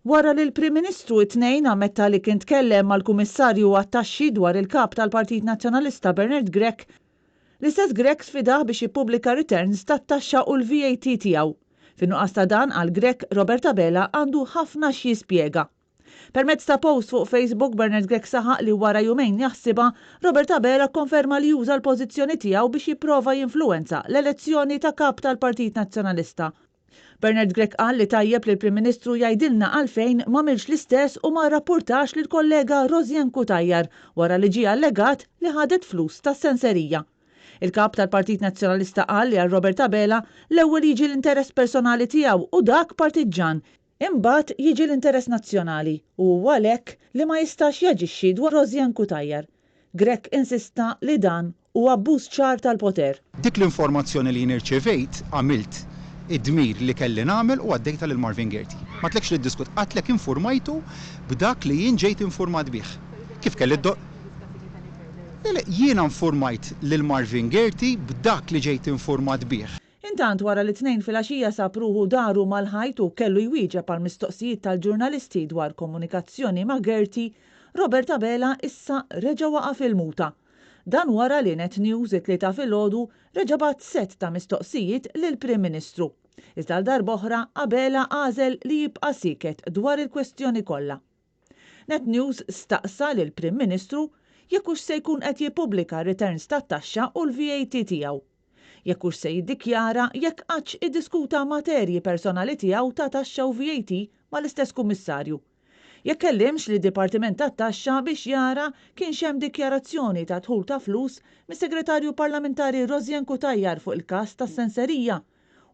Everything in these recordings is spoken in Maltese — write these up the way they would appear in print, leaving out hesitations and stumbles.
Wara li l-Prim Ministru it-tnejn ammetta li kien tkellem mal-Kummissarju għat-Taxxi dwar il-kap tal-Partit Nazzjonalista Bernard Grech, l-istess Grech sfidah biex jippubblika returns tat-taxxa u l-VAT tiegħu. Fin-nuqqas ta' dan għal Grech Robert Abela għandu ħafna x'jispjega. Permezz ta' post fuq Facebook Bernard Grech saħaq li wara jumejn jaħsiba Robert Abela konferma li juża l-pożizzjoni tiegħu biex jipprova jinfluwenza l-elezzjoni ta' kap tal-Partit Nazzjonalista. Bernard Grech qal li tajjeb li l-Prim Ministru jgħidilna għalfejn m'għamilx l-istess u ma rrappurtax lill kollega Rosjan Kutajjar wara li ġie allegat li ħadet flus tas-senserija. Il-kap tal-Partit Nazzjonalista qal li għal Robert Abela l-ewwel jiġi l-interess personali tiegħu u dak partiġan, imbagħad jiġi l-interess nazzjonali u għalhekk li ma jistax jaġixxi dwar Rosjan Kutajjar. Grech insista li dan huwa abbuż ċar tal-poter. Dik l-informazzjoni li nirċevejt għamilt id-dmir li kelli nagħmel u għaddejta lil Marvin Gerti. Ma tlekx li ddiskut, għatlek informajtu b'dak li jien ġejt informat bih. Kif kelli jiena informajt lil Marvin Gerti b'dak li ġejt informat bih. Intant wara li tnejn filgħaxija sapruħu daru mal-ħajt u kellu jwieġeb għal mistoqsijiet tal-ġurnalisti dwar komunikazzjoni ma' Gerti, Robert Abela issa reġa' waqa' fil-muta. Dan wara li Net News it-tlieta filgħodu reġabat set ta' mistoqsijiet lill-Prim Ministru. Iżda l-darb'oħra Abela għażel li jibqa' siket dwar il-kwestjoni kollha. Net News staqsa lill-Prim Ministru jekk hux se jkun qed jippubblika returns tat-taxxa u l-VAT tiegħu. Jekk hux se jiddikjara jekk qatt iddiskuta materji personali tiegħu ta' taxxa u VAT mal-istess kummissarju. Jekk kellimx li Dipartiment tat-Taxxa biex jara kien hemm dikjarazzjoni ta' dħul ta' flus mis-Segretarju Parlamentari Rosjan Kutajjar fuq il-każ tas-senserija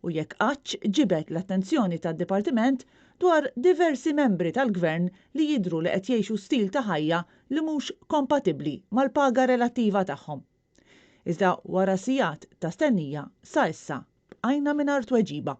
u jekk qatt ġibet l-attenzjoni tad-Dipartiment dwar diversi membri tal-Gvern li jidhru li qed jgħixu stil ta' ħajja li mhux kompatibbli mal-paga relattiva tagħhom. Iżda wara sigħat ta' stennija sa issa bqajna mingħajr tweġiba.